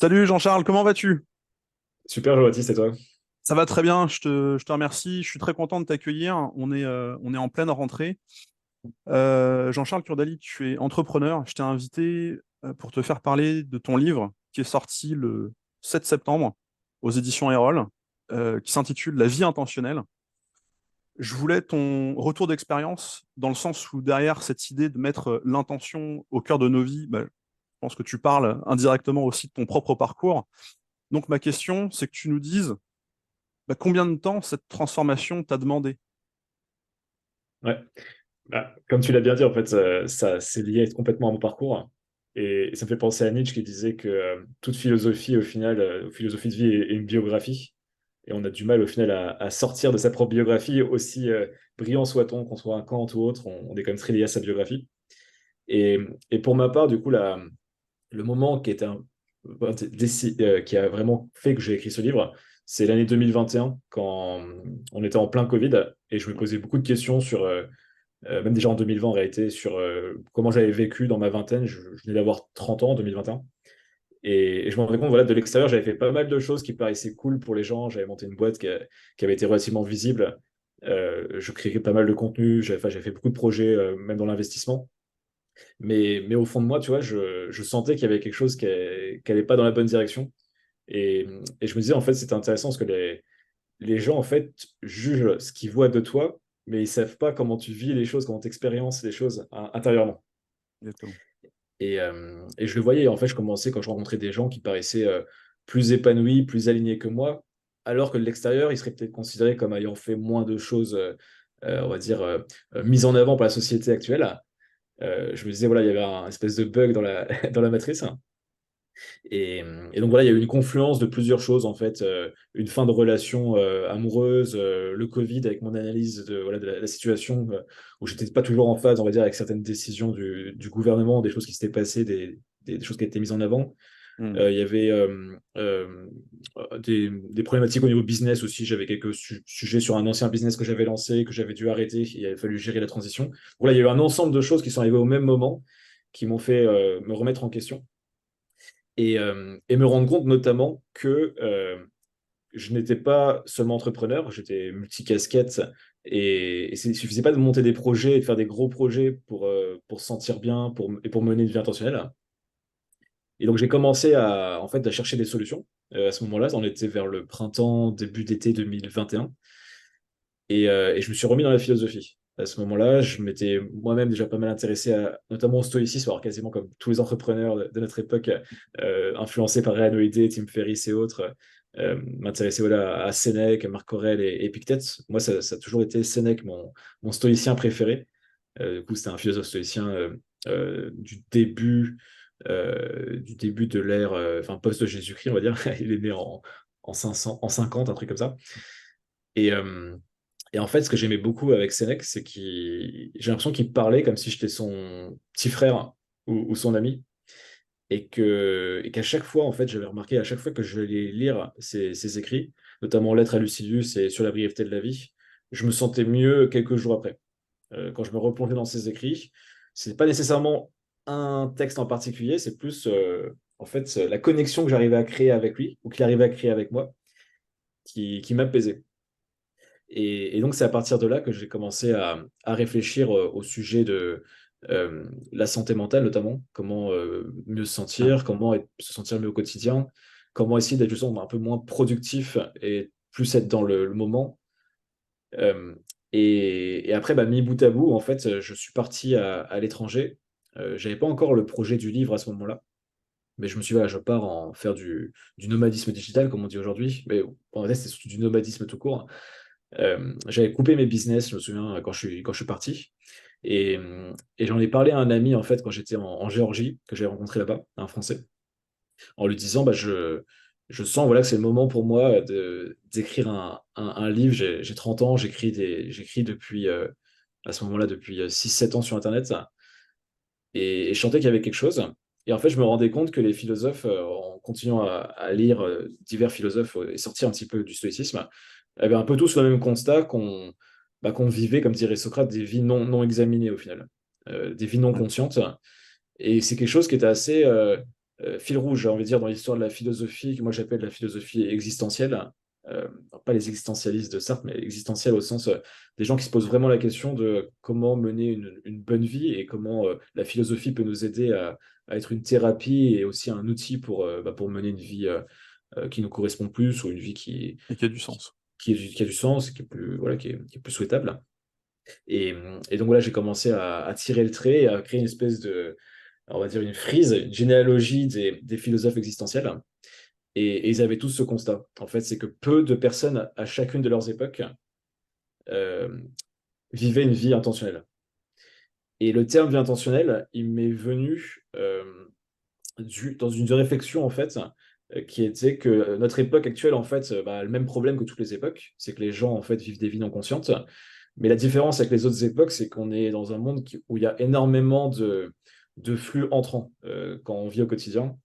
Salut Jean-Charles, comment vas-tu? Super, Jean-Baptiste, et toi? Ça va très bien, je te remercie. Je suis très content de t'accueillir. On est en pleine rentrée. Jean-Charles Kurdali, tu es entrepreneur. Je t'ai invité pour te faire parler de ton livre qui est sorti le 7 septembre aux éditions Erol, qui s'intitule La vie intentionnelle. Je voulais ton retour d'expérience dans le sens où derrière cette idée de mettre l'intention au cœur de nos vies, je pense que tu parles indirectement aussi de ton propre parcours. Donc ma question, c'est que tu nous dises combien de temps cette transformation t'a demandé? Ouais. Comme tu l'as bien dit, en fait, c'est lié complètement à mon parcours. Et ça me fait penser à Nietzsche qui disait que toute philosophie, au final, philosophie de vie est une biographie. Et on a du mal, au final, à sortir de sa propre biographie, aussi brillant soit-on, qu'on soit un Kant ou autre, on est quand même très lié à sa biographie. Et, et pour ma part, du coup, le moment qui a vraiment fait que j'ai écrit ce livre, c'est l'année 2021, quand on était en plein Covid, et je me posais beaucoup de questions sur, même déjà en 2020 en réalité, sur comment j'avais vécu dans ma vingtaine. Je venais d'avoir 30 ans en 2021. Et je me rendais compte, voilà, de l'extérieur, j'avais fait pas mal de choses qui paraissaient cool pour les gens. J'avais monté une boîte qui avait été relativement visible. Je créais pas mal de contenu. J'avais fait beaucoup de projets, même dans l'investissement. Mais au fond de moi, tu vois, je sentais qu'il y avait quelque chose qui allait pas dans la bonne direction. Et, et je me disais, en fait, c'était intéressant parce que les gens, en fait, jugent ce qu'ils voient de toi, mais ils savent pas comment tu vis les choses, comment tu expériences les choses intérieurement. Exactement. Et je le voyais, en fait, je commençais quand je rencontrais des gens qui paraissaient plus épanouis, plus alignés que moi, alors que de l'extérieur, ils seraient peut-être considérés comme ayant fait moins de choses, on va dire, mises en avant par la société actuelle. Je me disais, voilà, il y avait un espèce de bug dans dans la matrice. Et donc voilà, il y a eu une confluence de plusieurs choses en fait, une fin de relation amoureuse, le Covid avec mon analyse de, voilà, de la situation où j'étais pas toujours en phase, on va dire, avec certaines décisions du gouvernement, des choses qui s'étaient passées, des choses qui étaient mises en avant. Hmm. Il y avait des problématiques au niveau business aussi. J'avais quelques sujets sur un ancien business que j'avais lancé, que j'avais dû arrêter. Il a fallu gérer la transition. Voilà, il y a eu un ensemble de choses qui sont arrivées au même moment qui m'ont fait me remettre en question et me rendre compte notamment que je n'étais pas seulement entrepreneur, j'étais multicasquette et il ne suffisait pas de monter des projets et de faire des gros projets pour se sentir bien et pour mener une vie intentionnelle. Et donc j'ai commencé en fait, à chercher des solutions. À ce moment-là, on était vers le printemps, début d'été 2021. Et je me suis remis dans la philosophie. À ce moment-là, je m'étais moi-même déjà pas mal intéressé notamment au stoïcisme, alors quasiment comme tous les entrepreneurs de notre époque, influencés par Rehan Holiday, Tim Ferriss et autres, m'intéressais voilà, à Sénèque, Marc Aurèle et Épictète. Moi, ça a toujours été Sénèque, mon stoïcien préféré. Du coup, c'était un philosophe stoïcien du début de l'ère, enfin post-Jésus-Christ, on va dire. Il est né en 500, en 50, un truc comme ça. Et, euh, et en fait, ce que j'aimais beaucoup avec Sénèque, c'est j'ai l'impression qu'il parlait comme si j'étais son petit frère ou son ami. Et qu'à chaque fois, en fait, j'avais remarqué, à chaque fois que je allais lire ses écrits, notamment Lettres à Lucilius et Sur la brièveté de la vie, je me sentais mieux quelques jours après. Quand je me replongeais dans ses écrits, c'est pas nécessairement un texte en particulier, c'est plus en fait la connexion que j'arrivais à créer avec lui ou qu'il arrivait à créer avec moi qui m'apaisait. Et donc, c'est à partir de là que j'ai commencé à réfléchir au sujet de la santé mentale, notamment, comment mieux se sentir, se sentir mieux au quotidien, comment essayer d'être justement un peu moins productif et plus être dans le moment. Euh, et après, mis bout à bout, en fait, je suis parti à l'étranger. J'avais pas encore le projet du livre à ce moment-là, mais je me suis dit, voilà, je pars en faire du nomadisme digital, comme on dit aujourd'hui. Mais en fait, c'est surtout du nomadisme tout court. J'avais coupé mes business, je me souviens, quand je suis parti. Et j'en ai parlé à un ami, en fait, quand j'étais en Géorgie, que j'ai rencontré là-bas, un Français, en lui disant, je sens voilà, que c'est le moment pour moi d'écrire un livre. J'ai 30 ans, j'écris depuis, à ce moment-là, depuis 6 7 ans sur Internet. Et je sentais qu'il y avait quelque chose. Et en fait, je me rendais compte que les philosophes, en continuant à lire divers philosophes et sortir un petit peu du stoïcisme, avaient un peu tous le même constat qu'on vivait, comme dirait Socrate, des vies non examinées au final, des vies non Ouais. conscientes. Et c'est quelque chose qui était assez. fil rouge, j'ai envie de dire, dans l'histoire de la philosophie, que moi j'appelle la philosophie existentielle. Euh, pas les existentialistes de Sartre, mais existentielle au sens des gens qui se posent vraiment la question de comment mener une bonne vie et comment la philosophie peut nous aider à être une thérapie et aussi un outil pour mener une vie qui nous correspond plus ou une vie Et qui a du sens. qui a du sens, qui est plus, voilà, qui est plus souhaitable. Et, et donc voilà, j'ai commencé à tirer le trait, à créer une espèce de, on va dire une frise, une généalogie des philosophes existentiels. Et ils avaient tous ce constat. En fait, c'est que peu de personnes à chacune de leurs époques euh, vivaient une vie intentionnelle. Et le terme vie intentionnelle, il m'est venu dans une réflexion en fait, qui était que notre époque actuelle en fait a le même problème que toutes les époques, c'est que les gens en fait vivent des vies non conscientes. Mais la différence avec les autres époques, c'est qu'on est dans un monde où il y a énormément de flux entrants quand on vit au quotidien.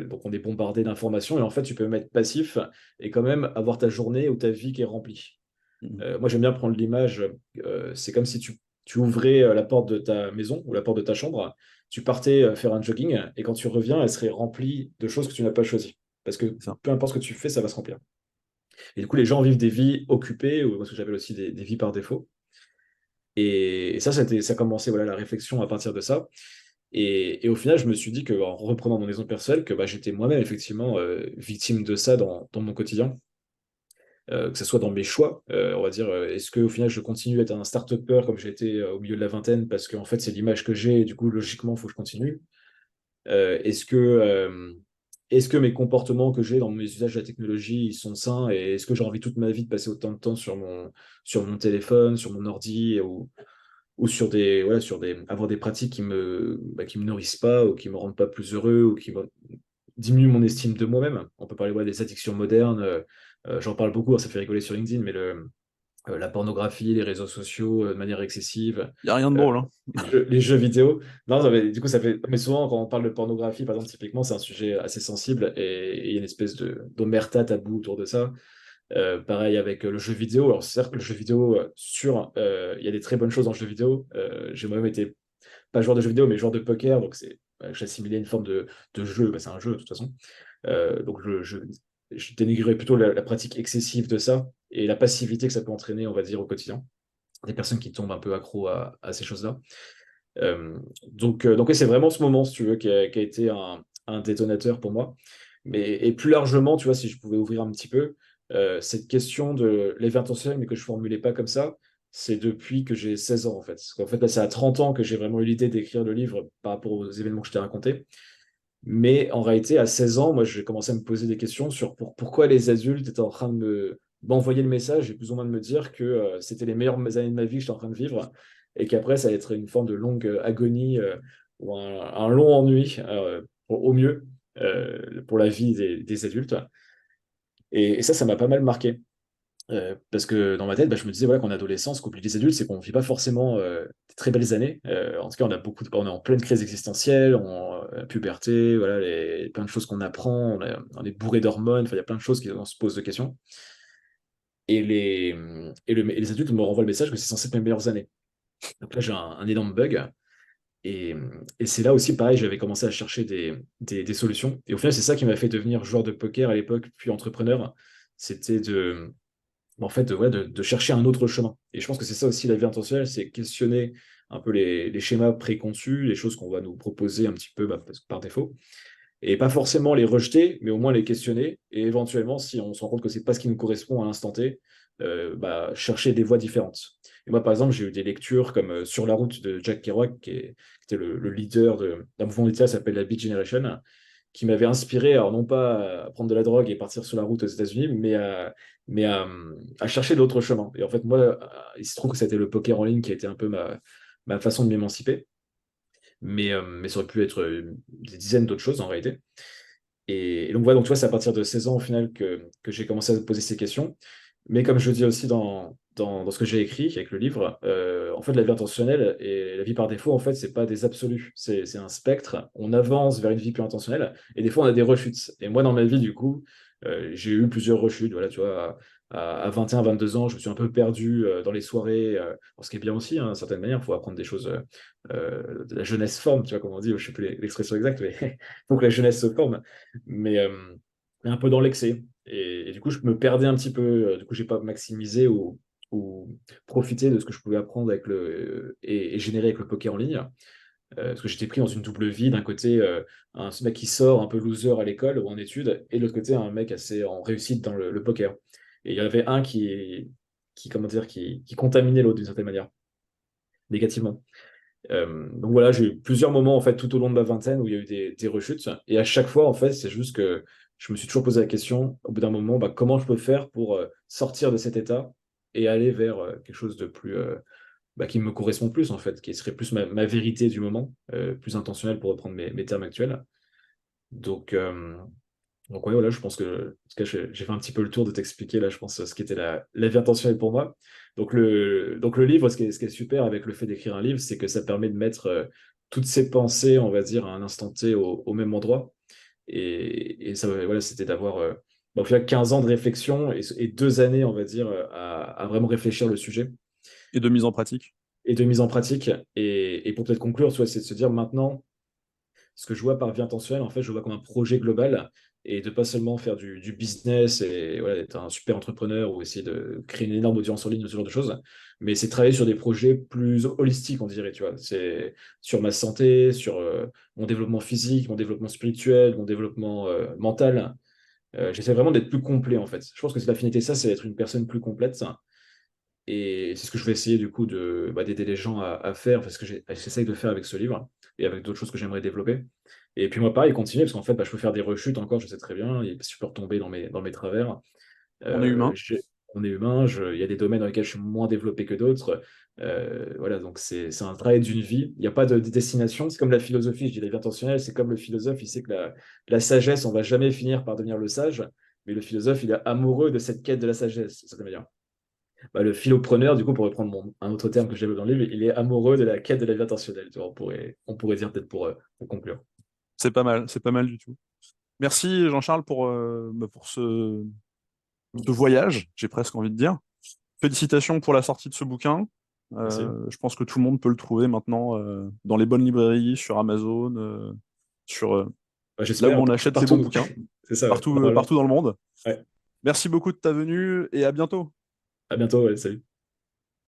Donc on est bombardé d'informations et en fait tu peux mettre passif et quand même avoir ta journée ou ta vie qui est remplie. Mhm. Moi j'aime bien prendre l'image, c'est comme si tu ouvrais la porte de ta maison ou la porte de ta chambre, tu partais faire un jogging et quand tu reviens, elle serait remplie de choses que tu n'as pas choisies. Parce que C'est ça. peu importe ce que tu fais, ça va se remplir. Et du coup, les gens vivent des vies occupées, ou ce que j'appelle aussi des vies par défaut. Et ça, ça a commencé voilà, la réflexion à partir de ça. Et au final, je me suis dit que, en reprenant mon exemple personnel, que bah, j'étais moi-même effectivement victime de ça dans mon quotidien, que ce soit dans mes choix. On va dire, est-ce qu'au final, je continue à être un start-upper comme j'ai été au milieu de la vingtaine, parce qu'en fait, c'est l'image que j'ai, et du coup, logiquement, il faut que je continue. Euh, est-ce que, euh, est-ce que mes comportements que j'ai dans mes usages de la technologie, ils sont sains, et est-ce que j'ai envie toute ma vie de passer autant de temps sur mon téléphone, sur mon ordi, ou sur avoir des pratiques qui me nourrissent pas, ou qui me rendent pas plus heureux, ou qui diminuent mon estime de moi-même. On peut parler des addictions modernes, j'en parle beaucoup, hein, ça fait rigoler sur LinkedIn, mais la pornographie, les réseaux sociaux de manière excessive, Il n'y a rien de euh, drôle, hein. les jeux vidéo. Non, non, mais du coup, ça fait. Mais souvent, quand on parle de pornographie, par exemple, typiquement, c'est un sujet assez sensible et il y a une espèce d'omerta tabou autour de ça. Pareil avec le jeu vidéo. Alors, certes, le jeu vidéo, il y a des très bonnes choses dans le jeu vidéo. J'ai moi-même été, pas joueur de jeu vidéo, mais joueur de poker. Donc, j'assimilais une forme de jeu. Bah, c'est un jeu, de toute façon. Donc, je dénigrerais plutôt la pratique excessive de ça et la passivité que ça peut entraîner, on va dire, au quotidien. Des personnes qui tombent un peu accro à ces choses-là. Donc, ouais, c'est vraiment ce moment, si tu veux, qui a été un détonateur pour moi. Et plus largement, tu vois, si je pouvais ouvrir un petit peu, cette question de l'éveil intentionnel, mais que je ne formulais pas comme ça, c'est depuis que j'ai 16 ans, en fait. Parce qu'en fait, là, c'est à 30 ans que j'ai vraiment eu l'idée d'écrire le livre par rapport aux événements que je t'ai racontés. Mais en réalité, à 16 ans, moi, j'ai commencé à me poser des questions sur pourquoi les adultes étaient en train m'envoyer le message et plus ou moins de me dire que c'était les meilleures années de ma vie que j'étais en train de vivre et qu'après, ça allait être une forme de longue agonie ou un long ennui au mieux pour la vie des adultes. Et ça m'a pas mal marqué. Parce que dans ma tête, je me disais voilà, qu'en adolescence, ce qu'oublient les adultes, c'est qu'on ne vit pas forcément des très belles années. En tout cas, on est en pleine crise existentielle, en puberté, voilà, plein de choses qu'on apprend, on est bourré d'hormones, enfin, il y a plein de choses on se pose de questions. Et les adultes me renvoient le message que c'est censé être mes meilleures années. Donc là, j'ai un énorme bug. Et, et c'est là aussi, pareil, j'avais commencé à chercher des solutions. Et au final, c'est ça qui m'a fait devenir joueur de poker à l'époque, puis entrepreneur. C'était ouais, de chercher un autre chemin. Et je pense que c'est ça aussi la vie intentionnelle, c'est questionner un peu les schémas préconçus, les choses qu'on va nous proposer un petit peu par défaut. Et pas forcément les rejeter, mais au moins les questionner. Et éventuellement, si on se rend compte que c'est pas ce qui nous correspond à l'instant T, chercher des voies différentes. Et moi, par exemple, j'ai eu des lectures comme Sur la route de Jack Kerouac, qui était le leader d'un mouvement littéraire qui s'appelle la Beat Generation, qui m'avait inspiré, alors non pas à prendre de la drogue et partir sur la route aux États-Unis, mais à chercher d'autres chemins. Et en fait, moi, il se trouve que c'était le poker en ligne qui a été un peu ma façon de m'émanciper. Mais ça aurait pu être des dizaines d'autres choses en réalité. Et donc voilà, donc tu vois, c'est à partir de 16 ans au final que j'ai commencé à me poser ces questions. Mais comme je le dis aussi dans ce que j'ai écrit avec le livre, en fait, la vie intentionnelle et la vie par défaut, en fait, c'est pas des absolus. C'est un spectre. On avance vers une vie plus intentionnelle et des fois, on a des rechutes. Et moi, dans ma vie, du coup, j'ai eu plusieurs rechutes. Voilà, tu vois, à 21, 22 ans, je me suis un peu perdu dans les soirées, ce qui est bien aussi, hein, d'une certaine manière, il faut apprendre des choses, de la jeunesse forme, tu vois, comme on dit, je ne sais plus l'expression exacte, mais il faut que la jeunesse se forme, mais un peu dans l'excès. Et du coup, je me perdais un petit peu, du coup, je n'ai pas maximisé ou profité de ce que je pouvais apprendre et générer avec le poker en ligne. Parce que j'étais pris dans une double vie, d'un côté un mec qui sort un peu loser à l'école ou en études, et de l'autre côté un mec assez en réussite dans le poker. Et il y en avait un comment dire, qui contaminait l'autre d'une certaine manière, négativement. Donc voilà, j'ai eu plusieurs moments en fait tout au long de ma vingtaine où il y a eu des rechutes, et à chaque fois en fait c'est juste que je me suis toujours posé la question au bout d'un moment, bah, comment je peux faire pour sortir de cet état et aller vers quelque chose de plus qui me correspond plus, en fait, qui serait plus ma vérité du moment, plus intentionnelle pour reprendre mes termes actuels. Donc, euh, donc ouais, voilà, je pense que, en tout cas, j'ai fait un petit peu le tour de t'expliquer, là, je pense, ce qui était la vie intentionnelle pour moi. Donc le livre, ce qui est super avec le fait d'écrire un livre, c'est que ça permet de mettre toutes ces pensées, on va dire, à un instant T au même endroit. Et ça, voilà, c'était d'avoir, au final, 15 ans de réflexion et 2 années, on va dire, à vraiment réfléchir le sujet Et de mise en pratique. et de mise en pratique. Et pour peut-être conclure, tu vois, c'est de se dire maintenant, ce que je vois par vie intentionnelle, en fait, je vois comme un projet global et de pas seulement faire du business et voilà, être un super entrepreneur ou essayer de créer une énorme audience en ligne, ce genre de choses, mais c'est travailler sur des projets plus holistiques, on dirait, tu vois. C'est sur ma santé, sur mon développement physique, mon développement spirituel, mon développement mental. J'essaie vraiment d'être plus complet, en fait. Je pense que c'est l'affinité, ça, c'est d'être une personne plus complète. Et c'est ce que je vais essayer du coup d'aider les gens à faire, parce que j'essaye de faire avec ce livre et avec d'autres choses que j'aimerais développer. Et puis moi, pareil, continuer, parce qu'en fait, je peux faire des rechutes encore, je sais très bien, et je peux retomber dans mes travers. On est Euh, humain. j'ai- on est humain, il y a des domaines dans lesquels je suis moins développé que d'autres. Voilà, donc c'est un travail d'une vie. Il n'y a pas de destination. C'est comme la philosophie, je dis la vie intentionnelle, c'est comme le philosophe, il sait que la sagesse, on va jamais finir par devenir le sage, mais le philosophe, il est amoureux de cette quête de la sagesse, de cette manière. Le philopreneur, du coup, pour reprendre un autre terme que j'ai dans le livre, il est amoureux de la quête de la vie intentionnelle. Tu vois, on pourrait dire peut-être pour conclure. C'est pas mal du tout. Merci Jean-Charles pour ce voyage, j'ai presque envie de dire. Félicitations pour la sortie de ce bouquin. Merci. Je pense que tout le monde peut le trouver maintenant dans les bonnes librairies, sur Amazon, sur là où J'espère on achète les bons partout. bouquins, C'est ça, ouais, partout, normalement. partout dans le monde. Ouais. Merci beaucoup de ta venue et à bientôt. À bientôt, ouais, salut.